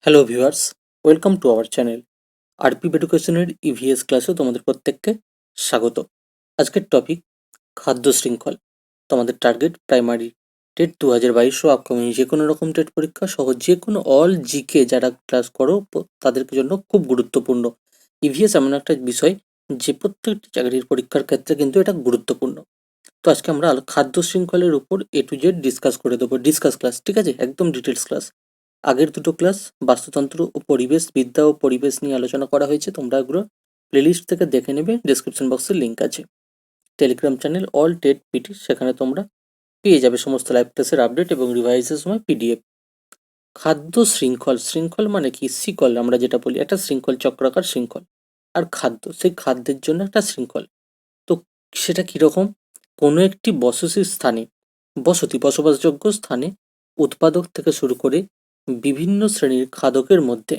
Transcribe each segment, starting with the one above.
Hello viewers, welcome to our channel RP এডুকেশনের EVS ক্লাসে তোমাদের প্রত্যেককে স্বাগত। আজকের টপিক খাদ্য শৃঙ্খল। তোমাদের টার্গেট প্রাইমারি টেট 2022 ও আপকামিং যে কোনো রকম টেট পরীক্ষা সহ যে কোনো অল জিকে যারা ক্লাস করো তাদের জন্য খুব গুরুত্বপূর্ণ। ইভিএস এমন একটা বিষয় যে প্রত্যেকটি চাকরির পরীক্ষার ক্ষেত্রে কিন্তু এটা গুরুত্বপূর্ণ। তো আজকে আমরা খাদ্য শৃঙ্খলের উপর এ টু জেড ডিসকাস করে দেবো, ডিসকাস ক্লাস, ঠিক আছে, একদম ডিটেলস ক্লাস। আগের দুটো ক্লাস বাস্তুতন্ত্র ও পরিবেশ বিদ্যা ও পরিবেশ নিয়ে আলোচনা করা হয়েছে, তোমরা এগুলো প্লেলিস্ট থেকে দেখে নেবে, ডেসক্রিপশন বক্সে লিঙ্ক আছে। Telegram channel all TET PT, সেখানে তোমরা পেয়ে যাবে সমস্ত লাইভ ক্লাসের আপডেট এবং রিভাইজের সময় পিডিএফ। খাদ্য শৃঙ্খল, শৃঙ্খল মানে কি, শিকল আমরা যেটা বলি, একটা শৃঙ্খল, চক্রাকার শৃঙ্খল। আর খাদ্য, সেই খাদ্যের জন্য একটা শৃঙ্খল। তো সেটা কিরকম? কোনো একটি বসতির স্থানে, বসবাসযোগ্য স্থানে উৎপাদক থেকে শুরু করে বিভিন্ন শ্রেণীর খাদকের মধ্যে,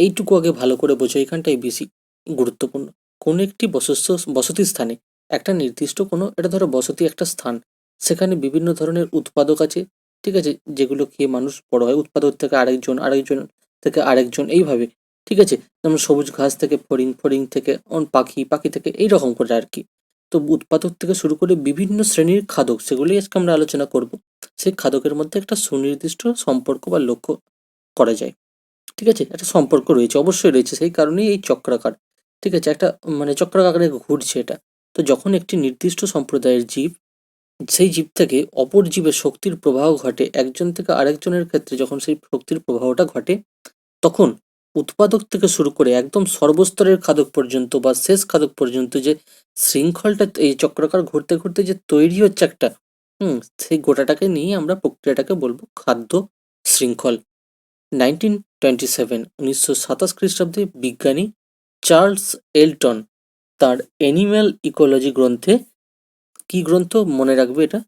এইটুকু আগে ভালো করে বোঝো, এখানটাই বেশি গুরুত্বপূর্ণ। কোনো একটি বসতি স্থানে একটা নির্দিষ্ট কোনো, এটা ধরো বসতি একটা স্থান, সেখানে বিভিন্ন ধরনের উৎপাদক আছে, ঠিক আছে, যেগুলো খেয়ে মানুষ বড় হয়। উৎপাদক থেকে আরেকজন, আরেকজন থেকে আরেকজন, এইভাবে, ঠিক আছে। যেমন সবুজ ঘাস থেকে ফড়িং, ফড়িং থেকে পাখি, পাখি থেকে এইরকম করে আর কি। তো উৎপাদক থেকে শুরু করে বিভিন্ন শ্রেণীর খাদক, সেগুলোই আজকে আমরা আলোচনা করব। সেই খাদকের মধ্যে একটা সুনির্দিষ্ট সম্পর্ক বা লক্ষ্য করা যায়, ঠিক আছে, একটা সম্পর্ক রয়েছে, অবশ্যই রয়েছে, সেই কারণেই এই চক্রাকার, ঠিক আছে, একটা মানে চক্রাকারে ঘুরছে এটা। তো যখন একটি নির্দিষ্ট সম্প্রদায়ের জীব, সেই জীব থেকে অপর জীবের শক্তির প্রবাহ ঘটে, একজন থেকে আরেকজনের ক্ষেত্রে যখন সেই শক্তির প্রবাহটা ঘটে, তখন উৎপাদক থেকে শুরু করে একদম সর্বস্তরের খাদক পর্যন্ত বা শেষ খাদক পর্যন্ত যে শৃঙ্খলটা, এই চক্রাকার ঘুরতে ঘুরতে যে তৈরি হচ্ছে একটা, সেই গোটাটাকে নিয়ে আমরা প্রক্রিয়াটাকে বলবো খাদ্য শৃঙ্খল। 1927 খ্রিস্টাব্দে বিজ্ঞানী চার্লস এলটন তার অ্যানিম্যাল ইকোলজি গ্রন্থে, কি গ্রন্থ মনে রাখবে এটা,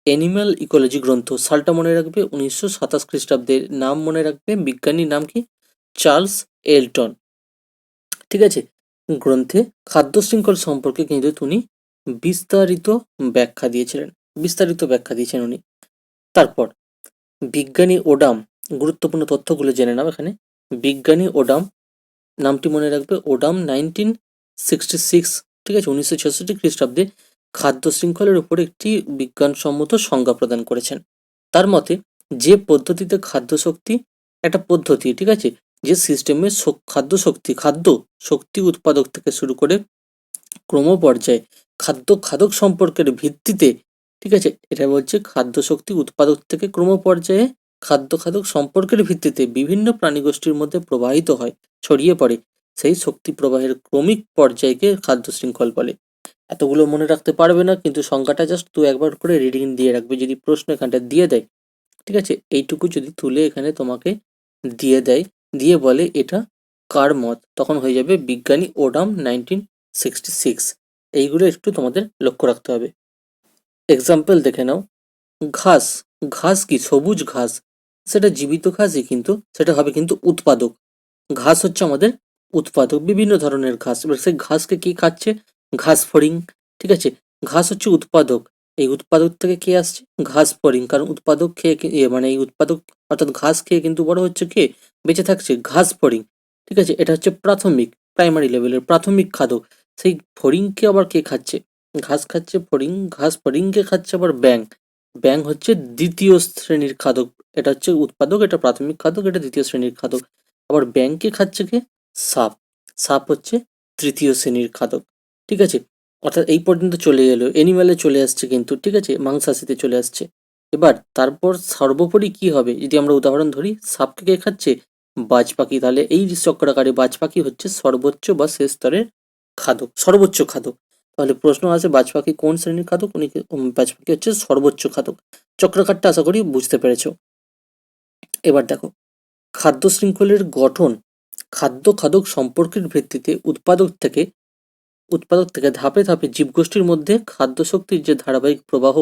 অ্যানিম্যাল ইকোলজি গ্রন্থ, সালটা মনে রাখবে 1927 খ্রিস্টাব্দের, নাম মনে রাখবে, বিজ্ঞানীর নাম কি, চার্লস এলটন, ঠিক আছে। গ্রন্থে খাদ্য শৃঙ্খল সম্পর্কে কিন্তু উনি বিস্তারিত ব্যাখ্যা দিয়েছিলেন, বিস্তারিত ব্যাখ্যা দিয়েছেন উনি। তারপর বিজ্ঞানী ওডাম, গুরুত্বপূর্ণ তথ্যগুলো জেনে নাও এখানে। বিজ্ঞানী ওডাম, নামটি মনে রাখবে, ওডাম 1966, ঠিক আছে, 1966 খ্রিস্টাব্দে খাদ্য শৃঙ্খলের উপর একটি বিজ্ঞানসম্মত সংজ্ঞা প্রদান করেছেন। তার মতে যে পদ্ধতিতে খাদ্য শক্তি, একটা পদ্ধতি, ঠিক আছে, যে সিস্টেমে খাদ্য শক্তি উৎপাদক থেকে শুরু করে ক্রমপর্যায়ে খাদক সম্পর্কের ভিত্তিতে, ঠিক আছে, এটা বলছে খাদ্য শক্তি উৎপাদক থেকে ক্রমপর্যায়ে খাদক সম্পর্কের ভিত্তিতে বিভিন্ন প্রাণীগোষ্ঠীর মধ্যে প্রবাহিত হয়, ছড়িয়ে পড়ে, সেই শক্তি প্রবাহের ক্রমিক পর্যায়কে খাদ্য শৃঙ্খল বলে। এতগুলো মনে রাখতে পারবে না, কিন্তু সংখ্যাটা জাস্ট তুই একবার করে রিডিং দিয়ে রাখবে, যদি প্রশ্ন এখানটা দিয়ে দেয়, ঠিক আছে, এইটুকু যদি তুলে এখানে তোমাকে দিয়ে দেয়, দিয়ে বলে এটা কার মত, তখন হয়ে যাবে বিজ্ঞানী ওডাম 1966। এইগুলো একটু তোমাদের লক্ষ্য রাখতে হবে। এক্সাম্পল দেখে নাও, ঘাস, ঘাস কি, সবুজ ঘাস, সেটা জীবিত ঘাসই, কিন্তু সেটা হবে কিন্তু উৎপাদক। ঘাস হচ্ছে আমাদের উৎপাদক, বিভিন্ন ধরনের ঘাস। এবার সেই ঘাসকে কি খাচ্ছে, ঘাস ফড়িং, ঠিক আছে। ঘাস হচ্ছে উৎপাদক, এই উৎপাদক থেকে কে আসছে, ঘাস ফড়িং, কারণ উৎপাদক খেয়ে মানে এই উৎপাদক অর্থাৎ ঘাস খেয়ে কিন্তু বড় হচ্ছে, কে বেঁচে থাকছে, ঘাস ফড়িং, ঠিক আছে। এটা হচ্ছে প্রাইমারি লেভেলের প্রাথমিক খাদ্য। সেই ফড়িংকে আবার কে খাচ্ছে, ঘাস খাচ্ছে ফড়িং, ঘাস ফড়িংকে খাচ্ছে আবার ব্যাং, ব্যাং হচ্ছে দ্বিতীয় শ্রেণীর খাদক। এটা হচ্ছে উৎপাদক, এটা প্রাথমিক খাদক, এটা দ্বিতীয় শ্রেণীর খাদক। আবার ব্যাংকে খাচ্ছে কে, সাপ, সাপ হচ্ছে তৃতীয় শ্রেণীর খাদক, ঠিক আছে। অর্থাৎ এই পর্যন্ত চলে এলো, অ্যানিমালে চলে আসছে কিন্তু, ঠিক আছে, মাংসাশীতে চলে আসছে। এবার তারপর সর্বোপরি কি হবে, যদি আমরা উদাহরণ ধরি, সাপকে কে খাচ্ছে, বাজ পাখি, তাহলে এই চক্রাকারে বাজ পাখি হচ্ছে সর্বোচ্চ বা শেষ স্তরের খাদক, সর্বোচ্চ খাদক। তাহলে প্রশ্ন আছে বাজ পাখি কোন শ্রেণীর খাদক, উনি বাজ পাখি হচ্ছে সর্বোচ্চ খাদক। চক্রাকারটা আশা করি বুঝতে পেরেছো। এবার দেখো খাদ্য শৃঙ্খলের গঠন, খাদক সম্পর্কের ভিত্তিতে উৎপাদক থেকে ধাপে ধাপে জীবগোষ্ঠীর মধ্যে খাদ্য শক্তির যে ধারাবাহিক প্রবাহ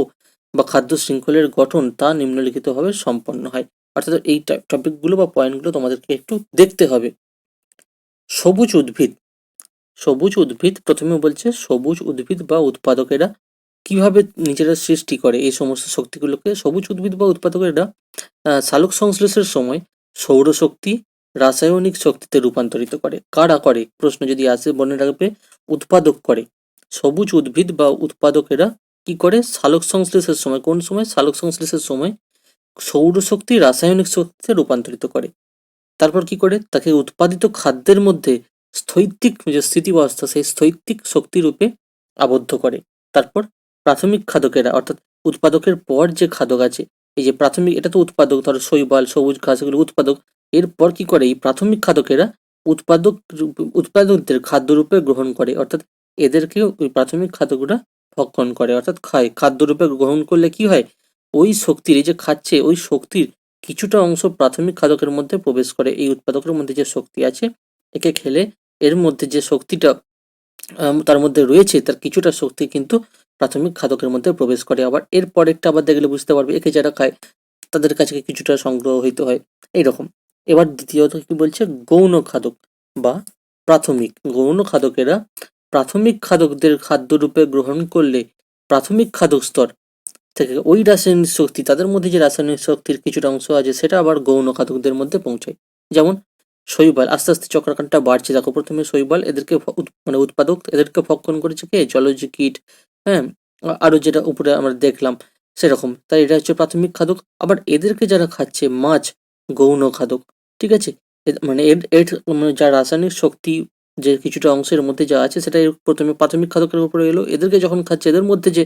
বা খাদ্য শৃঙ্খলের গঠন, তা নিম্নলিখিতভাবে সম্পন্ন হয়। অর্থাৎ এই টপিকগুলো বা পয়েন্টগুলো তোমাদেরকে একটু দেখতে হবে। সবুজ উদ্ভিদ, সবুজ উদ্ভিদ প্রথমে বলছে, সবুজ উদ্ভিদ বা উৎপাদকেরা কিভাবে নিজেরা সৃষ্টি করে এই সমস্ত শক্তিগুলোকে। সবুজ উদ্ভিদ বা উৎপাদকেরা সালোক সংশ্লেষের সময় সৌরশক্তি রাসায়নিক শক্তিতে রূপান্তরিত করে। কারা করে? প্রশ্ন যদি আসে মনে রাখবে, উৎপাদক করে। সবুজ উদ্ভিদ বা উৎপাদকেরা কি করে? সালোক সংশ্লেষের সময়, কোন সময়? সালোক সংশ্লেষের সময় সৌরশক্তি রাসায়নিক শক্তিতে রূপান্তরিত করে। তারপর কি করে? তাকে উৎপাদিত খাদ্যের মধ্যে স্থৈতিক যে স্থিতিবস্থা, সেই স্থৈতিক শক্তি রূপে আবদ্ধ করে। তারপর প্রাথমিক খাদকেরা, অর্থাৎ উৎপাদকের পর যে খাদক আছে, এই যে প্রাথমিক, এটা তো উৎপাদক, ধরো শৈবাল, সবুজ ঘাস, এগুলো উৎপাদক। এরপর কি করে? এই প্রাথমিক খাদকেরা উৎপাদকদের খাদ্যরূপে গ্রহণ করে, অর্থাৎ এদেরকে ওই প্রাথমিক খাদকরা ভক্ষণ করে, অর্থাৎ খায়। খাদ্যরূপে গ্রহণ করলে কি হয়? ওই শক্তির, এই যে খাচ্ছে, ওই শক্তির কিছুটা অংশ প্রাথমিক খাদকের মধ্যে প্রবেশ করে। এই উৎপাদকের মধ্যে যে শক্তি আছে, একে খেলে এর মধ্যে যে শক্তিটা তার মধ্যে রয়েছে, তার কিছুটা শক্তি কিন্তু প্রাথমিক খাদকের মধ্যে প্রবেশ করে। আবার এর পরেরটা আবার দেখলে বুঝতে পারবে, একে যারা খায় তাদের কাছে কিছুটা সংগ্রহ হইতে হয়, এইরকম। এবার দ্বিতীয়ত কি বলছে? গৌণ খাদক বা প্রাথমিক। গৌণ খাদকেরা প্রাথমিক খাদকদের খাদ্যরূপে গ্রহণ করলে প্রাথমিক খাদক স্তর থেকে ওই রাসায়নিক শক্তি, তাদের মধ্যে যে রাসায়নিক শক্তির কিছুটা অংশ আছে, সেটা আবার গৌণ খাদকদের মধ্যে পৌঁছায়। যেমন শৈবাল, আস্তে আস্তে চক্রাকারটা বাড়ছে, দেখো প্রথমে শৈবাল, এদেরকে মানে উৎপাদক, এদেরকে ভক্ষণ করেছে কে? জলজ কীট, হ্যাঁ, আরো যেটা উপরে আমরা দেখলাম সেরকম। তাই এটা হচ্ছে প্রাথমিক খাদক। আবার এদেরকে যারা খাচ্ছে, মাছ, গৌণ খাদক। ঠিক আছে, মানে এর এর মানে যা রাসায়নিক শক্তি যে কিছুটা অংশের মধ্যে যা আছে, সেটা প্রথমে প্রাথমিক খাদকের উপরে এলো। এদেরকে যখন খাচ্ছে, এদের মধ্যে যে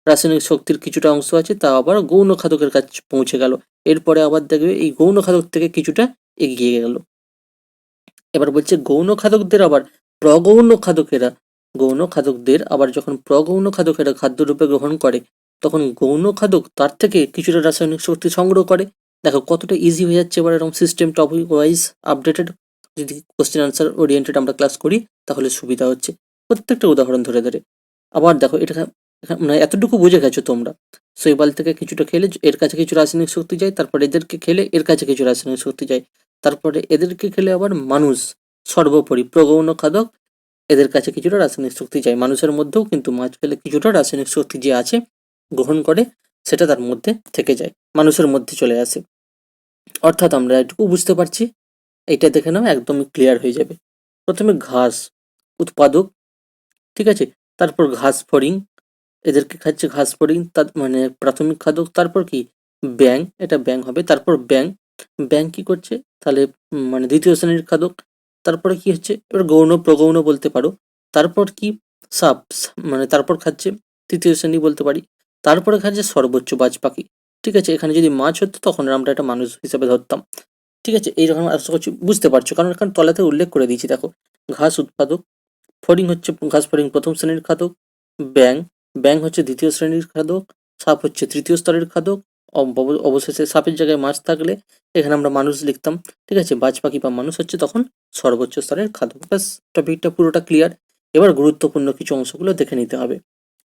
রাসায়নিক শক্তির কিছুটা অংশ আছে, তা আবার গৌণ খাদকের কাছে পৌঁছে গেল। এরপরে আবার দেখবে এই গৌণ খাদক থেকে কিছুটা এগিয়ে গেল। এবার বলছে গৌণ খাদকদের আবার প্রগৌণ খাদকেরা, গৌণ খাদকদের আবার যখন প্রগৌণ খাদকেরা খাদ্যরূপে গ্রহণ করে, তখন গৌণ খাদক তার থেকে কিছুটা রাসায়নিক শক্তি সংগ্রহ করে। দেখো কতটা ইজি হয়ে যাচ্ছে এবার এরকম সিস্টেম, টপিক ওয়াইজ আপডেটেড। যদি কোশ্চেন আনসার ওরিয়েন্টেড আমরা ক্লাস করি, তাহলে সুবিধা হচ্ছে প্রত্যেকটা উদাহরণ ধরে ধরে। আবার দেখো এটা মানে এতটুকু বুঝে গেছো তোমরা, শৈবাল থেকে কিছুটা খেলে এর কাছে কিছু রাসায়নিক শক্তি যায়, তারপর এদেরকে খেলে এর কাছে কিছু রাসায়নিক শক্তি যায়, তারপরে এদেরকে খেলে আবার মানুষ, সর্বোপরি প্রগৌণ খাদক, এদের কাছে কিছুটা রাসায়নিক শক্তি যায়। মানুষের মধ্যেও কিন্তু মাছ খেলে কিছুটা রাসায়নিক শক্তি যে আছে গ্রহণ করে, সেটা তার মধ্যে থেকে যায়, মানুষের মধ্যে চলে আসে। অর্থাৎ আমরা এটুকু বুঝতে পারছি, এইটা দেখে নাও একদমই ক্লিয়ার হয়ে যাবে। প্রথমে ঘাস উৎপাদক, ঠিক আছে, তারপর ঘাস ফড়িং, এদেরকে খাচ্ছে ঘাস ফড়িং, তার মানে প্রাথমিক খাদক। তারপর কি? ব্যাং, এটা ব্যাং হবে। তারপর ব্যাং, ব্যাং কি করছে? তাহলে মানে দ্বিতীয় শ্রেণীর খাদক। তারপরে কি হচ্ছে? এবার গৌণ প্রগৌণ বলতে পারো। তারপর কি? সাপ, মানে তারপর খাচ্ছে তৃতীয় শ্রেণী বলতে পারি। তারপরে খাচ্ছে সর্বোচ্চ বাজ পাখি। ঠিক আছে, এখানে যদি মাছ হতো তখন আমরা এটা মানুষ হিসেবে ধরতাম। ঠিক আছে, এইরকম আশা করছি বুঝতে পারছো, কারণ এখানে তলাতে উল্লেখ করে দিয়েছি। দেখো, ঘাস উৎপাদক, ফড়িং হচ্ছে ঘাস ফড়িং প্রথম শ্রেণীর খাদক, ব্যাং, ব্যাং হচ্ছে দ্বিতীয় শ্রেণীর খাদক, সাপ হচ্ছে তৃতীয় স্তরের খাদক। অবশেষে সাপের জায়গায় মাছ থাকলে এখানে আমরা মানুষ লিখতাম। ঠিক আছে, বাজ পাখি বা মানুষ হচ্ছে তখন সর্বোচ্চ স্তরের খাদক। ব্যাস, টপিকটা পুরোটা ক্লিয়ার। এবার গুরুত্বপূর্ণ কিছু অংশগুলো দেখে নিতে হবে।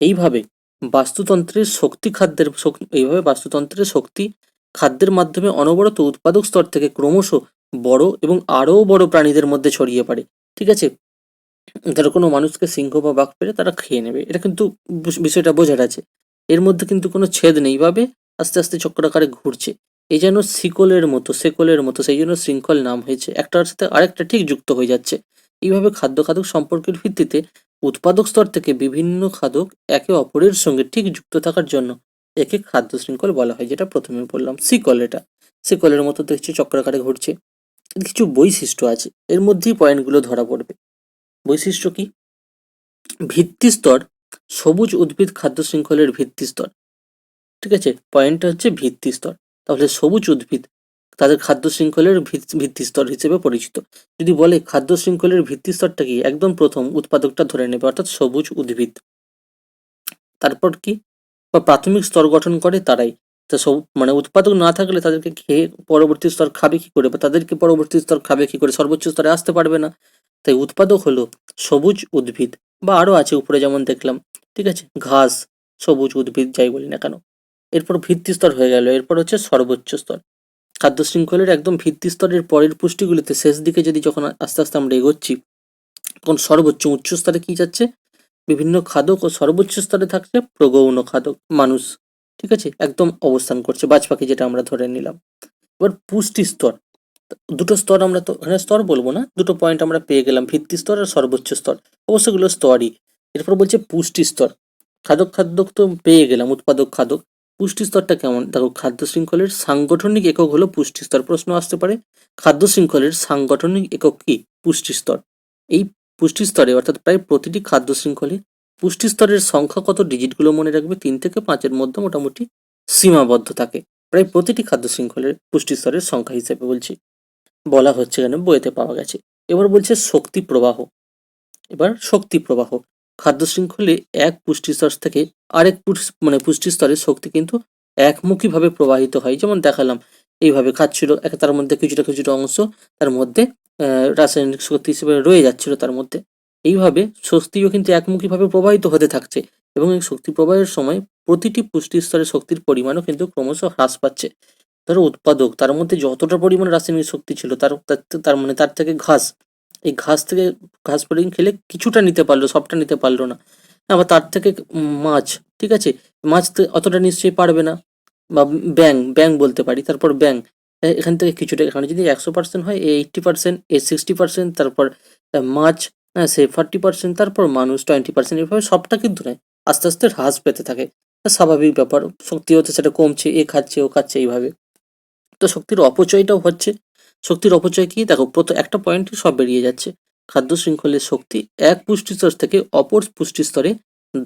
এইভাবে বাস্তুতন্ত্রের শক্তি খাদ্যের এইভাবে বাস্তুতন্ত্রের শক্তি খাদ্যের মাধ্যমে অনবরত উৎপাদক স্তর থেকে ক্রমশ বড় এবং আরও বড় প্রাণীদের মধ্যে ছড়িয়ে পড়ে। ঠিক আছে, ধরো কোনো মানুষকে সিংহ বা বাঘ পেলে তারা খেয়ে নেবে, এটা কিন্তু বিষয়টা বোঝার আছে। এর মধ্যে কিন্তু কোনো ছেদ নেই, ভাবে আস্তে আস্তে চক্রাকারে ঘুরছে। এই যেন শিকলের মতো, সেকলের মতো, সেই জন্য শৃঙ্খল নাম হয়েছে, একটার সাথে আরেকটা ঠিক যুক্ত হয়ে যাচ্ছে। এইভাবে খাদ্য খাদক সম্পর্কের ভিত্তিতে উৎপাদক স্তর থেকে বিভিন্ন খাদক একে অপরের সঙ্গে ঠিক যুক্ত থাকার জন্য একে খাদ্য শৃঙ্খল বলা হয়, যেটা প্রথমে বললাম শিকল। এটা শিকলের মতো দেখছি চক্রাকারে ঘুরছে। কিছু বৈশিষ্ট্য আছে, এর মধ্যেই পয়েন্টগুলো ধরা পড়বে। বৈশিষ্ট্য কি? ভিত্তিস্তর, সবুজ উদ্ভিদ খাদ্য শৃঙ্খলের ভিত্তিস্তর। ঠিক আছে, পয়েন্টটা হচ্ছে ভিত্তিস্তর। তাহলে সবুজ উদ্ভিদ তাদের খাদ্য শৃঙ্খলের ভিত্তিস্তর হিসেবে পরিচিত। যদি বলে খাদ্য শৃঙ্খলের ভিত্তিস্তরটা কি, একদম প্রথম উৎপাদকটা ধরে নেবে, অর্থাৎ সবুজ উদ্ভিদ। তারপর কি? বা প্রাথমিক স্তর গঠন করে তারাই। তা মানে উৎপাদক না থাকলে তাদেরকে খেয়ে পরবর্তী স্তর খাবে কি করে, বা তাদেরকে পরবর্তী স্তর খাবে কি করে, সর্বোচ্চ স্তরে আসতে পারবে না। তাই উৎপাদক হলো সবুজ উদ্ভিদ, বা আরো আছে উপরে যেমন দেখলাম। ঠিক আছে, ঘাস, সবুজ উদ্ভিদ, যাই বলি না কেন। এরপর ভিত্তি স্তর হয়ে গেল, এরপর হচ্ছে সর্বোচ্চ স্তর। খাদ্য শৃঙ্খলের একদম ভিত্তি স্তরের পরের পুষ্টিগুলিতে শেষ দিকে যদি যখন আস্তে আস্তে আমরা এগোচ্ছি, তখন সর্বোচ্চ উচ্চ স্তরে কি যাচ্ছে? বিভিন্ন খাদক, ও সর্বোচ্চ স্তরে থাকছে প্রগৌণ খাদক, মানুষ। ঠিক আছে, একদম অবস্থান করছে, বাজ পাখি যেটা আমরা ধরে নিলাম। এবার পুষ্টি স্তর, দুটো স্তর আমরা তো এখানে স্তর বলবো না, দুটো পয়েন্ট আমরা পেয়ে গেলাম, ভিত্তি স্তর আর সর্বোচ্চ স্তর। অবশ্য এগুলো স্তরই। এরপর বলছে পুষ্টি স্তর। খাদ্য তো পেয়ে গেলাম, উৎপাদক খাদক। পুষ্টি স্তরটা কেমন? দেখো, খাদ্য শৃঙ্খলের সাংগঠনিক একক হলো পুষ্টি স্তর। প্রশ্ন আসতে পারে খাদ্য শৃঙ্খলের সাংগঠনিক একক কি? পুষ্টি স্তর। এই পুষ্টি স্তরে অর্থাৎ প্রায় প্রতিটি খাদ্য শৃঙ্খলে পুষ্টি স্তরের সংখ্যা কত ডিজিটগুলো মনে রাখবে, 3 থেকে 5-এর মধ্যে মোটামুটি সীমাবদ্ধ থাকে। প্রায় প্রতিটি খাদ্য শৃঙ্খলের পুষ্টি স্তরের সংখ্যা হিসেবে বলছি, বলা হচ্ছে এখানে, বইতে পাওয়া গেছে। এবার বলছে শক্তি প্রবাহ। এবার শক্তি প্রবাহ। খাদ্য শৃঙ্খলে এক পুষ্টি স্তর থেকে আরেক পুষ্টি স্তরের শক্তি কিন্তু একমুখীভাবে প্রবাহিত হয়। যেমন দেখালাম, এইভাবে খাচ্ছিল, তার মধ্যে কিছুটা কিছুটা অংশ তার মধ্যে রাসায়নিক শক্তি হিসেবে রয়ে যাচ্ছিল তার মধ্যে। এইভাবে শক্তিও কিন্তু একমুখীভাবে প্রবাহিত হতে থাকছে, এবং এই শক্তি প্রবাহের সময় প্রতিটি পুষ্টি স্তরের শক্তির পরিমাণও কিন্তু ক্রমশ হ্রাস পাচ্ছে। ধরো উৎপাদক, তার মধ্যে যতটা পরিমাণ রাসায়নিক শক্তি ছিল তার থেকে এই ঘাস প্রোটিন খেলে কিছুটা নিতে পারলো, সবটা নিতে পারলো না। আবার তার থেকে মাছ, ঠিক আছে, মাছ তো অতটা নিশ্চয়ই পারবে না। বা ব্যাং বলতে পারি, তারপর এখান থেকে কিছুটা, এখানে যদি 100% হয়, 80%, 60%, তারপর মাছ, সে 40%, তারপর মানুষ 20%, এভাবে সবটা কিন্তু নয়, আস্তে আস্তে হ্রাস পেতে থাকে। স্বাভাবিক ব্যাপার, শক্তি হতে সেটা কমছে, এ খাচ্ছে ও খাচ্ছে এইভাবে। তো শক্তির অপচয়টাও হচ্ছে। শক্তির অপচয় কি? দেখো, একটা পয়েন্টে সব বেরিয়ে যাচ্ছে। খাদ্য শৃঙ্খলের শক্তি এক পুষ্টি স্তর থেকে অপর পুষ্টি স্তরে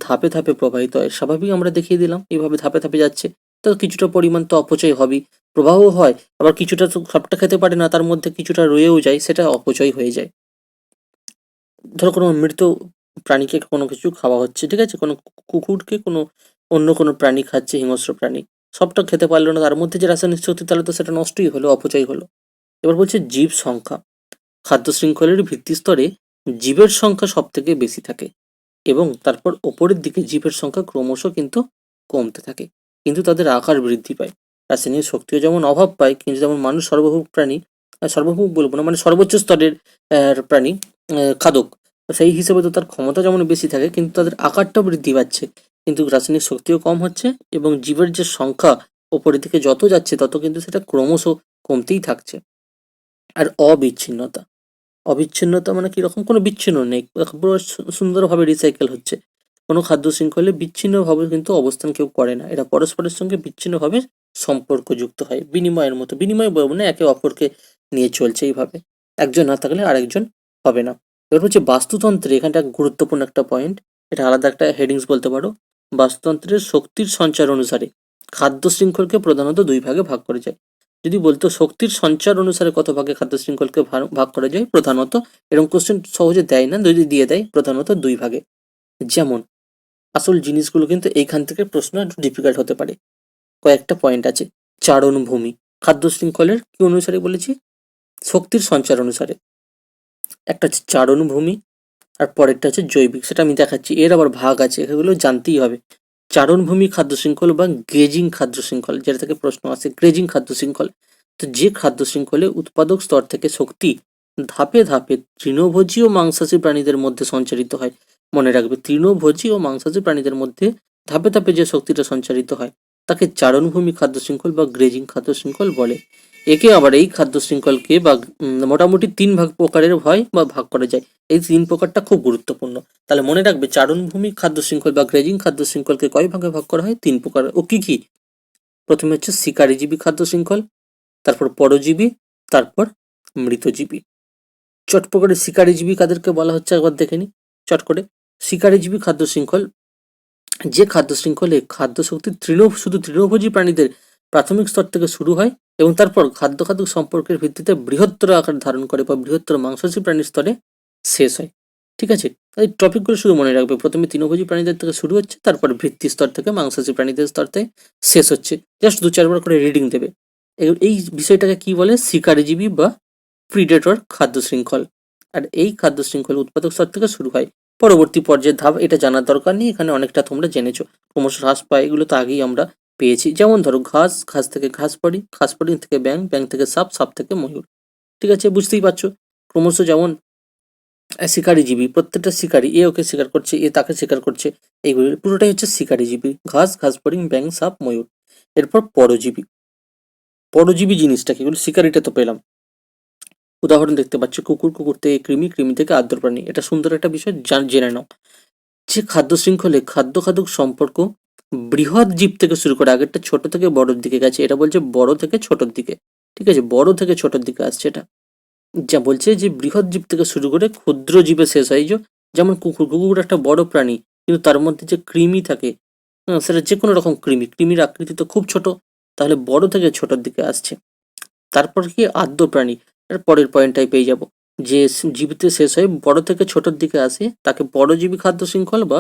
ধাপে ধাপে প্রবাহিত হয়। স্বাভাবিক, আমরা দেখিয়ে দিলাম এইভাবে ধাপে ধাপে যাচ্ছে। তো কিছুটা পরিমাণ তো অপচয় হবেই, প্রবাহও হয়, আবার কিছুটা তো সবটা খেতে পারে না, তার মধ্যে কিছুটা রয়েও যায়, সেটা অপচয় হয়ে যায়। ধরো কোনো মৃত প্রাণীকে কোনো কিছু খাওয়া হচ্ছে, ঠিক আছে, কোনো কুকুরকে কোনো অন্য কোনো প্রাণী খাচ্ছে, হিংস্র প্রাণী, সবটা খেতে পারলো না, তার মধ্যে যে রাসায়নিক শক্তি, তাহলে তো সেটা নষ্টই হলো, অপচয় হলো। এবার বলছে জীব সংখ্যা। খাদ্য শৃঙ্খলের ভিত্তি স্তরে জীবের সংখ্যা সব থেকে বেশি থাকে, এবং তারপর ওপরের দিকে জীবের সংখ্যা ক্রমশ কিন্তু কমতে থাকে, কিন্তু তাদের আকার বৃদ্ধি পায়। রাসায়নিক শক্তিও যেমন অভাব পায়, কিন্তু যেমন মানুষ সর্বভৌম প্রাণী, সর্বভৌম বলবো না, মানে সর্বোচ্চ স্তরের প্রাণী, খাদক, তো সেই হিসেবে তো তার ক্ষমতা যেমন বেশি থাকে, কিন্তু তাদের আকারটাও বৃদ্ধি পাচ্ছে, কিন্তু রাসায়নিক শক্তিও কম হচ্ছে, এবং জীবের যে সংখ্যা ওপরের দিকে যত যাচ্ছে তত কিন্তু সেটা ক্রমশ কমতেই থাকছে। আর অবিচ্ছিন্নতা। অবিচ্ছিন্নতা মানে কিরকম? কোনো বিচ্ছিন্ন নেই, পুরো সুন্দরভাবে রিসাইকেল হচ্ছে। কোনো খাদ্য শৃঙ্খলে বিচ্ছিন্নভাবে কিন্তু অবস্থান কেউ করে না, এরা পরস্পরের সঙ্গে বিচ্ছিন্নভাবে সম্পর্কযুক্ত হয়, বিনিময়ের মতো। বিনিময় বলবো না, একে অপরকে নিয়ে চলছে এইভাবে, একজন না থাকলে আরেকজন হবে না। এবার হচ্ছে বাস্তুতন্ত্রে, এখানটা গুরুত্বপূর্ণ একটা পয়েন্ট, এটা আলাদা একটা হেডিংস বলতে পারো। বাস্তুতন্ত্রের শক্তির সঞ্চার অনুসারে খাদ্য শৃঙ্খলকে প্রধানত দুই ভাগে ভাগ করে যায়। যদি বলতো শক্তির সঞ্চার অনুসারে কত ভাগে খাদ্য শৃঙ্খলকে ভাগ করা যায়, প্রধানত এরকম কোশ্চেন সহজে দেয় না, যদি দিয়ে দেয় প্রধানত দুই ভাগে। যেমন আসল জিনিসগুলো কিন্তু এইখান থেকে প্রশ্ন একটু ডিফিকাল্ট হতে পারে। কয়েকটা পয়েন্ট আছে। চারণভূমি খাদ্য শৃঙ্খলের কি অনুসারে বলেছি? শক্তির সঞ্চার অনুসারে। একটা হচ্ছে চারণভূমি, আর পরেরটা হচ্ছে জৈবিক, সেটা আমি দেখাচ্ছি। এর আবার ভাগ আছে, এগুলো জানতেই হবে। চারণভূমি খাদ্য শৃঙ্খল বা গ্রেজিং খাদ্য শৃঙ্খল, যেটা থেকে প্রশ্ন আসে, গ্রেজিং খাদ্য শৃঙ্খল। তো যে খাদ্য শৃঙ্খলে উৎপাদক স্তর থেকে শক্তি ধাপে ধাপে তৃণভোজী ও মাংসাশী প্রাণীদের মধ্যে সঞ্চারিত হয়। মনে রাখবে, তৃণভোজী ও মাংসাশী প্রাণীদের মধ্যে ধাপে ধাপে যে শক্তিটা সঞ্চারিত হয় তাকে চারণভূমি খাদ্য শৃঙ্খল বা গ্রেজিং খাদ্য শৃঙ্খল বলে। একে আবার এই খাদ্য শৃঙ্খলকে বা মোটামুটি 3 প্রকারের হয় বা ভাগ করা যায়। এই 3 প্রকারটা খুব গুরুত্বপূর্ণ। তাহলে মনে রাখবে, চারণভূমি খাদ্য শৃঙ্খল বা গ্রেজিং খাদ্য শৃঙ্খলকে কয় ভাগে ভাগ করা হয়? 3 প্রকার। ও কি কি? প্রথমে হচ্ছে শিকারীজীবী খাদ্য শৃঙ্খল, তারপর পরজীবী, তারপর মৃতজীবী। চট করে শিকারীজীবী কাদেরকে বলা হচ্ছে একবার দেখে নি চট করে। শিকারীজীবী খাদ্য শৃঙ্খল, যে খাদ্য শৃঙ্খলে খাদ্য শক্তি শুধু তৃণভোজী প্রাণীদের প্রাথমিক স্তর থেকে শুরু হয়, এবং তারপর খাদ্য খাদ্য সম্পর্কের ভিত্তিতে বৃহত্তর আকার ধারণ করে বা বৃহত্তর মাংসাশী প্রাণীর স্তরে শেষ হয়। ঠিক আছে, এই টপিকগুলো শুধু মনে রাখবে। প্রথমে তৃণভোজী প্রাণীদের থেকে শুরু হচ্ছে, তারপর ভিত্তি স্তর থেকে মাংসাশী প্রাণীদের স্তর থেকে শেষ হচ্ছে। জাস্ট 2-4 বার করে রিডিং দেবে। এই বিষয়টাকে কি বলে? শিকারীজীবী বা প্রিডেটর খাদ্য শৃঙ্খল। আর এই খাদ্য শৃঙ্খল উৎপাদক স্তর থেকে শুরু হয়। পরবর্তী পর্যায়ের ধাপ, এটা জানার দরকার নেই, এখানে অনেকটা তোমরা জেনেছো। ক্রমশ হ্রাস পায়, এগুলো তো আগেই আমরা পেয়েছি। যেমন ধরো ঘাস থেকে ঘাস পড়ি থেকে ব্যাং থেকে সাপ থেকে ময়ূর। ঠিক আছে, বুঝতেই পারছো। ক্রমশ যেমন শিকারী জীবী, প্রত্যেকটা শিকারী, এ ওকে শিকার করছে, এ তাকে শিকার করছে, এইগুলো পুরোটাই হচ্ছে শিকারী জীবী। ঘাস পড়ি ব্যাং সাপ ময়ূর। এরপর পরজীবী। পরজীবী জিনিসটা কি? এগুলো শিকারিটা তো পেলাম। উদাহরণ দেখতে পাচ্ছি কুকুর, কুকুর থেকে কৃমি, কৃমি থেকে আদ্র প্রাণী। এটা সুন্দর একটা বিষয়, জেনে নাও। যে খাদ্য শৃঙ্খলে খাদ্য খাদক সম্পর্ক বৃহৎ জীব থেকে শুরু করে, আগেরটা ছোট থেকে বড়র দিকে গেছে, এটা বলছে বড় থেকে ছোটর দিকে। ঠিক আছে, বড় থেকে ছোটর দিকে আসছে এটা। যা বলছে যে বৃহৎ জীব থেকে শুরু করে ক্ষুদ্র জীবে শেষ হয়। যেমন কুকুর, কুকুর একটা বড় প্রাণী, কিন্তু তার মধ্যে যে কৃমি থাকে, সেটা যে কোনো রকম কৃমি, কৃমির আকৃতি তো খুব ছোট, তাহলে বড় থেকে ছোটর দিকে আসছে। তারপর কি আদ্য প্রাণী, এর পরের পয়েন্টটাই পেয়ে যাব, যে জীবিত শেষ হয়ে বড় থেকে ছোটর দিকে আসে তাকে পরজীবী খাদ্য শৃঙ্খল বা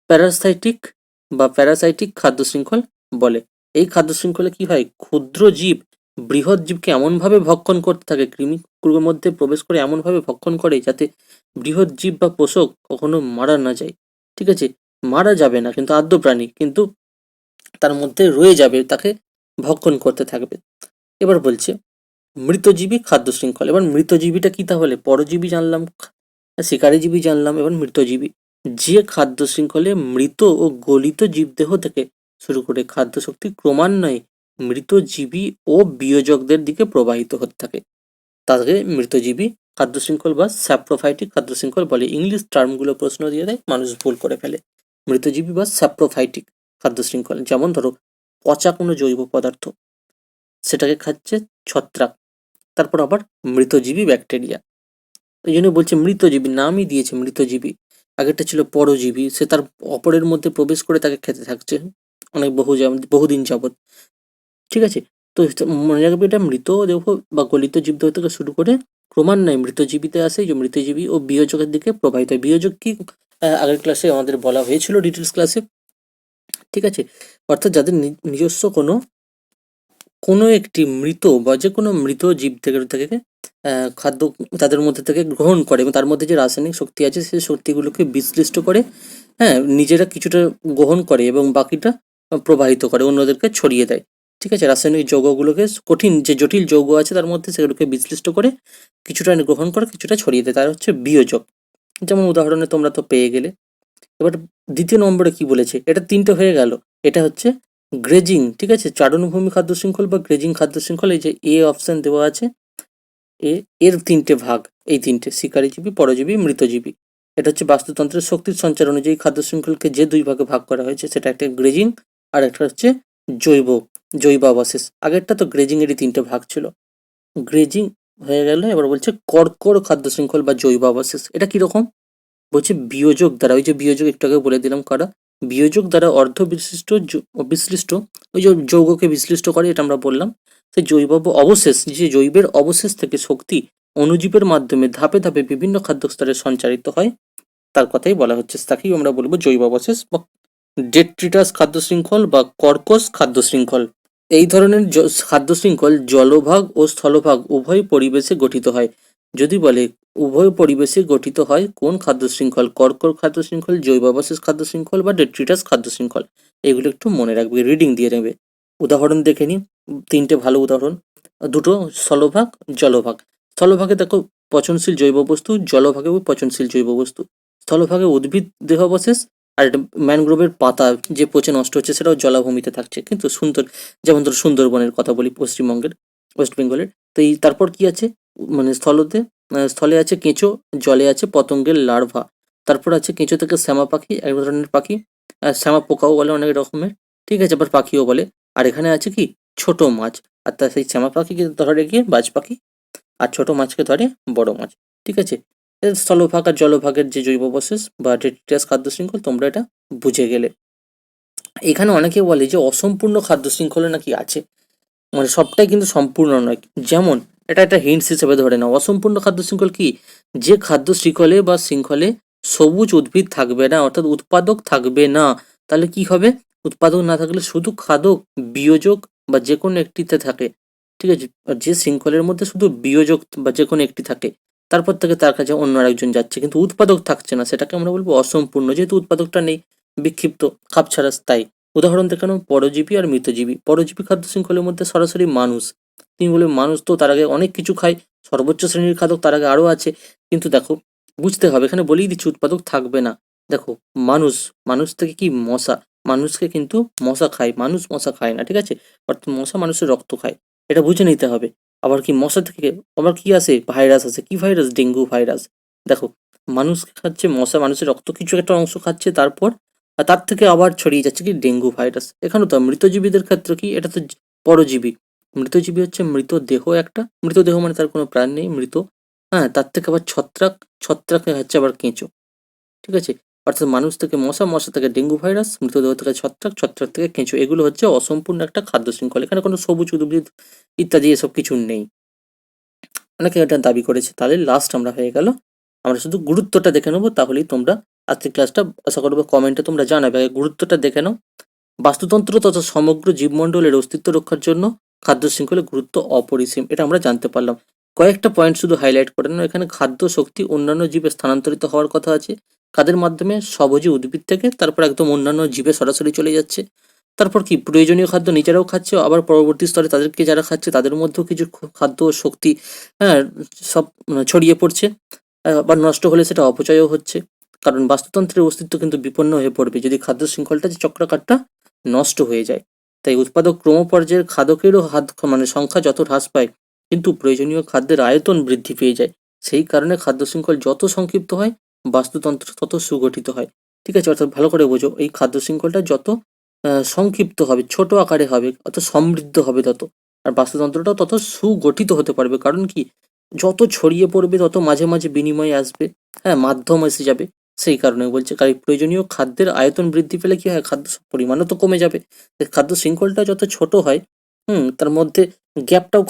প্যারাসাইটিক প্যারাসাইটিক খাদ্য শৃঙ্খল বলে। এই খাদ্য শৃঙ্খলে কি হয়, ক্ষুদ্র জীব বৃহৎ জীবকে এমনভাবে ভক্ষণ করতে থাকে, কৃমির মধ্যে প্রবেশ করে এমনভাবে ভক্ষণ করে যাতে বৃহৎ জীব বা পোষক কখনো মারা না যায়। ঠিক আছে, মারা যাবে না কিন্তু আদ্য প্রাণী, কিন্তু তার মধ্যে রয়ে যাবে, তাকে ভক্ষণ করতে থাকবে। এবার বলছে মৃতজীবী খাদ্য শৃঙ্খল। এবার মৃতজীবীটা কি, তাহলে পরজীবী জানলাম, শিকারীজীবী জানলাম, এবার মৃতজীবী। যে খাদ্য শৃঙ্খলে মৃত ও গলিত জীবদেহ থেকে শুরু করে খাদ্য শক্তি ক্রমান্বয়ে মৃতজীবী ও বিয়োজকদের দিকে প্রবাহিত হতে থাকে, তাকে মৃতজীবী খাদ্য শৃঙ্খল বা স্যাপ্রোফাইটিক খাদ্য শৃঙ্খল বলে। ইংলিশ টার্মগুলো প্রশ্ন দিয়ে দেয়, মানুষ ভুল করে ফেলে। মৃতজীবী বা স্যাপ্রোফাইটিক খাদ্য শৃঙ্খল, যেমন ধরো পচা কোনো জৈব পদার্থ, সেটাকে খাচ্ছে ছত্রাক। তারপর আবার মৃতজীবী ব্যাকটেরিয়া, এই জন্য বলছে মৃতজীবী, নামই দিয়েছে মৃতজীবী। আগেরটা ছিল পরজীবী, সে তার অপরের মধ্যে প্রবেশ করে তাকে খেতে থাকছে অনেক বহুদিন যাবৎ। ঠিক আছে, তো মনে রাখবে এটা মৃত দেহ বা গলিত জীবদেহ থেকে শুরু করে ক্রমান্বয়ে মৃতজীবীতে আসে, যে মৃতজীবী ও বিয়োজকের দিকে প্রবাহিত হয়। বিয়োজক কি, আগের ক্লাসে আমাদের বলা হয়েছিল, ডিটেলস ক্লাসে। ঠিক আছে, অর্থাৎ যাদের নিজস্ব কোনো একটি মৃত বা যে কোনো মৃত জীব থেকে খাদ্য তাদের মধ্যে থেকে গ্রহণ করে, এবং তার মধ্যে যে রাসায়নিক শক্তি আছে সেই শক্তিগুলোকে বিশ্লিষ্ট করে, হ্যাঁ, নিজেরা কিছুটা গ্রহণ করে এবং বাকিটা প্রবাহিত করে, অন্যদেরকে ছড়িয়ে দেয়। ঠিক আছে, রাসায়নিক যৌগগুলোকে, কঠিন যে জটিল যৌগ আছে তার মধ্যে, সেগুলোকে বিশ্লিষ্ট করে কিছুটা গ্রহণ করে কিছুটা ছড়িয়ে দেয়, তার হচ্ছে বিয়োজক। যেমন উদাহরণে তোমরা তো পেয়ে গেলে। এবার দ্বিতীয় নম্বরে কি বলেছে, এটা তিনটে হয়ে গেল। এটা হচ্ছে গ্রেজিং। ঠিক আছে, চারণভূমি খাদ্য শৃঙ্খল বা গ্রেজিং খাদ্য শৃঙ্খল, এই যে এ অপশন দেওয়া আছে, এর তিনটে ভাগ, এই তিনটে শিকারীজীবী, পরজীবী, মৃতজীবী। এটা হচ্ছে বাস্তুতন্ত্রের শক্তির সঞ্চার অনুযায়ী খাদ্য শৃঙ্খলকে যে দুই ভাগে ভাগ করা হয়েছে, সেটা একটা গ্রেজিং আর একটা হচ্ছে জৈব জৈবাবশেষ। আগেরটা তো গ্রেজিং এরই তিনটে ভাগ ছিল। গ্রেজিং হয়ে গেল। এবার বলছে কর্কর খাদ্য শৃঙ্খল বা জৈবাবশেষ। এটা কিরকম, বলছে বিয়োজক দ্বারা, ওই যে বিয়োজক একটু আগে বলে দিলাম কারা, বিয়োজক দ্বারা অর্ধ বিশিষ্ট বিশ্লিষ্ট, ওই যে যৌগকে বিশ্লিষ্ট করে, এটা আমরা বললাম। সেই জৈব অবশেষ, যে জৈবের অবশেষ থেকে শক্তি অণুজীবের মাধ্যমে ধাপে ধাপে বিভিন্ন খাদ্য স্তরে সঞ্চারিত হয়, তার কথাই বলা হচ্ছে, তাকেই আমরা বলবো জৈব অবশেষ বা ডেট্রিটাস খাদ্য শৃঙ্খল বা কর্কশ খাদ্য শৃঙ্খল। এই ধরনের খাদ্য শৃঙ্খল জলভাগ ও স্থলভাগ উভয় পরিবেশে গঠিত হয়। যদি বলে উভয় পরিবেশে গঠিত হয় কোন খাদ্য শৃঙ্খল, কর্কর খাদ্য শৃঙ্খল, জৈবাবশেষ খাদ্য শৃঙ্খল বা ডেট্রিটাস খাদ্য শৃঙ্খল, এগুলো একটু মনে রাখবে, রিডিং দিয়ে নেবে। উদাহরণ দেখে নিই, তিনটে ভালো উদাহরণ, দুটো স্থলভাগ, জলভাগ। স্থলভাগে দেখো পচনশীল জৈব বস্তু, জলভাগে পচনশীল জৈব বস্তু। স্থলভাগে উদ্ভিদ দেহাবশেষ, আর একটা ম্যানগ্রোভের পাতা যে পচে নষ্ট হচ্ছে, সেটাও জলাভূমিতে থাকছে কিন্তু সুন্দর। যেমন ধর সুন্দরবনের কথা বলি, পশ্চিমবঙ্গের, ওয়েস্ট বেঙ্গলের। তো এই তারপর কি আছে, মানে স্থলে আছে কেঁচো, জলে আছে পতঙ্গের লার্ভা। তারপর আছে কেঁচো থেকে শ্যামা পাখি, এক ধরনের পাখি, শ্যামা পোকাও বলে অনেক রকমের। ঠিক আছে, আবার পাখিও বলে। আর এখানে আছে কি, ছোট মাছ। আর তার সেই শ্যামা পাখিকে ধরে গিয়ে বাজ পাখি, আর ছোট মাছকে ধরে বড় মাছ। ঠিক আছে, স্থলভাগ আর জলভাগের যে জৈবাবশেষ বা ডেট্রিটাস খাদ্য শৃঙ্খল, তোমরা এটা বুঝে গেলে। এখানে অনেকে বলে যে অসম্পূর্ণ খাদ্য শৃঙ্খলে নাকি আছে, মানে সবটাই কিন্তু সম্পূর্ণ নয়। যেমন এটা একটা হিন্টস হিসেবে ধরে নাও, অসম্পূর্ণ খাদ্য শৃঙ্খল কি, যে খাদ্য শৃঙ্খলে সবুজ উদ্ভিদ থাকবে না, অর্থাৎ উৎপাদক থাকবে না। তাহলে কি হবে, উৎপাদক না থাকলে শুধু খাদক, বিয়োজক বা যে কোনো একটিতে থাকে। ঠিক আছে, আর যে শৃঙ্খলের মধ্যে শুধু বিয়োজক বা যে কোনো একটি থাকে, তারপর থেকে তার কাছে অন্য আরেকজন যাচ্ছে কিন্তু উৎপাদক থাকছে না, সেটাকে আমরা বলবো অসম্পূর্ণ, যেহেতু উৎপাদকটা নেই, বিক্ষিপ্ত, খাপছাড়া, স্থায়ী। উদাহরণ দেখানো পরজীবী আর মৃতজীবী। পরজীবী খাদ্য শৃঙ্খলের মধ্যে সরাসরি মানুষ, তিনি বলে মানুষ তো তার আগে অনেক কিছু খায়, সর্বোচ্চ শ্রেণীর খাদক তার আগে আরও আছে। কিন্তু দেখো, বুঝতে হবে, এখানে বলেই দিচ্ছি উৎপাদক থাকবে না। দেখো, মানুষ, মানুষ থেকে কি মশা, মানুষকে কিন্তু মশা খায়, মানুষ মশা খায় না। ঠিক আছে, অর্থাৎ মশা মানুষের রক্ত খায়, এটা বুঝে নিতে হবে। আবার কি মশা থেকে আবার কি আসে, ভাইরাস আসে। কি ভাইরাস? Dengue virus. দেখো, মানুষ খাচ্ছে মশা, মানুষের রক্ত কিছু একটা অংশ খাচ্ছে, তারপর তার থেকে আবার ছড়িয়ে যাচ্ছে কি ডেঙ্গু ভাইরাস। এখানে তো মৃতজীবীদের ক্ষেত্রে কি, এটা তো পরজীবী। মৃতজীবী হচ্ছে মৃতদেহ, একটা মৃতদেহ মানে তার কোনো প্রাণ নেই, মৃত। হ্যাঁ, তার থেকে আবার ছত্রাক, ছত্রাক হচ্ছে আবার কেঁচো। ঠিক আছে? অর্থাৎ মানুষ থেকে মশা, মশা থেকে ডেঙ্গু ভাইরাস, মৃতদেহ থেকে ছত্রাক, ছত্রাক থেকে কেঁচো। এগুলো হচ্ছে অসম্পূর্ণ একটা খাদ্য শৃঙ্খল। এখানে কোনো সবুজ উদ্ভিদ ইত্যাদি এসব কিছু নেই। অনেকে এটা দাবি করেছে। তাহলে লাস্ট আমরা হয়ে গেল, আমরা শুধু গুরুত্বটা দেখে নেবো, তাহলেই তোমরা আজকের ক্লাসটা আশা করবো কমেন্টে তোমরা জানাবে। আগে গুরুত্বটা দেখে নাও। বাস্তুতন্ত্র তথা সমগ্র জীবমণ্ডলের অস্তিত্ব রক্ষার জন্য খাদ্য শৃঙ্খলের গুরুত্ব অপরিসীম, এটা আমরা জানতে পারলাম। কয়েকটা পয়েন্ট শুধু হাইলাইট করে নাও। এখানে খাদ্য শক্তি অন্যান্য জীবে স্থানান্তরিত হওয়ার কথা আছে। কাদের মাধ্যমে? স্বভোজী উদ্ভিদ থেকে, তারপর একদম অন্যান্য জীবে সরাসরি চলে যাচ্ছে। তারপর কি প্রয়োজনীয় খাদ্য নিজেরাও খাচ্ছে, আবার পরবর্তী স্তরে তাদেরকে যারা খাচ্ছে তাদের মধ্যেও কিছু খাদ্য ও শক্তি, হ্যাঁ, সব ছড়িয়ে পড়ছে। আবার নষ্ট হলে সেটা অপচয়ও হচ্ছে। কারণ বাস্তুতন্ত্রের অস্তিত্ব কিন্তু বিপন্ন হয়ে পড়বে যদি খাদ্য শৃঙ্খলটা, যে চক্রাকারটা নষ্ট হয়ে যায়। তাই উৎপাদক ক্রমপর্যায়ের খাদকেরও মানে সংখ্যা যত হ্রাস পায়, কিন্তু প্রয়োজনীয় খাদ্যের আয়তন বৃদ্ধি পেয়ে যায়। সেই কারণে খাদ্য শৃঙ্খল যত সংক্ষিপ্ত হয়, বাস্তুতন্ত্র তত সুগঠিত হয়। ঠিক আছে? অর্থাৎ ভালো করে বোঝো, এই খাদ্য শৃঙ্খলটা যত সংক্ষিপ্ত হবে, ছোট আকারে হবে, অত সমৃদ্ধ হবে তত। আর বাস্তুতন্ত্রটাও তত সুগঠিত হতে পারবে। কারণ কি, যত ছড়িয়ে পড়বে তত মাঝে মাঝে বিনিময় আসবে, হ্যাঁ, মাধ্যম এসে যাবে। সেই কারণে বলছে, কারণ প্রয়োজনীয় খাদ্যের আয়তন বৃদ্ধি পেলে কি হয়, খাদ্য পরিমাণও তো কমে যাবে। তাই খাদ্য শৃঙ্খলটা যত ছোট হয়, তার মধ্যে গ্যাপটাও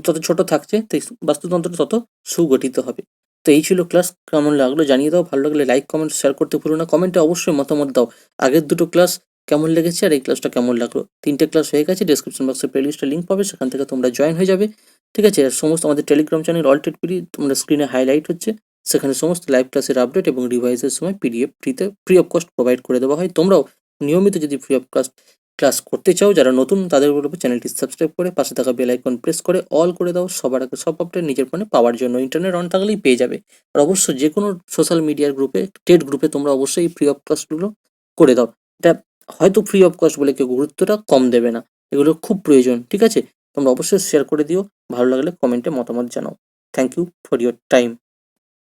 তত ছোট থাকছে, তাই বাস্তুতন্ত্র তত সুগঠিত হবে। তো এই ছিল ক্লাস। কেমন লাগলো জানিয়ে দাও। ভালো লাগলে লাইক, কমেন্ট, শেয়ার করতে ভুলো না। কমেন্টে অবশ্যই মতামত দাও, আগের দুটো ক্লাস কেমন লেগেছে আর এই ক্লাসটা কেমন লাগলো। 3টে ক্লাস হয়ে গেছে, ডেসক্রিপশন বক্সে প্লেলিস্টের লিঙ্ক পাবে, সেখান থেকে তোমরা জয়েন হয়ে যাবে। ঠিক আছে? আর সমস্ত আমাদের টেলিগ্রাম চ্যানেল অলটেড পিডি তোমরা স্ক্রিনে হাইলাইট হচ্ছে, সেখানে সমস্ত লাইভ ক্লাসের আপডেট এবং রিভাইজের সময় পিডিএফ ফ্রিতে, ফ্রি অফ কস্ট প্রোভাইড করে দেওয়া হয়। তোমরাও নিয়মিত যদি ফ্রি অফ কস্ট ক্লাস করতে চাও, যারা নতুন তাদের বলবো চ্যানেলটি সাবস্ক্রাইব করে পাশে থাকা বেল আইকন প্রেস করে অল করে দাও, সবার আগে সব আপডেট নিজের ফোনে পাওয়ার জন্য। ইন্টারনেট অন থাকলেই পেয়ে যাবে। আর অবশ্যই যে কোনো সোশ্যাল মিডিয়ার গ্রুপে, টেড গ্রুপে তোমরা অবশ্যই ফ্রি অফ কস্টগুলো করে দাও। এটা হয়তো ফ্রি অফ কস্ট বলে কেউ গুরুত্বটা কম দেবে না, এগুলো খুব প্রয়োজন। ঠিক আছে? তোমরা অবশ্যই শেয়ার করে দিও। ভালো লাগলে কমেন্টে মতামত জানাও। Thank you for your time.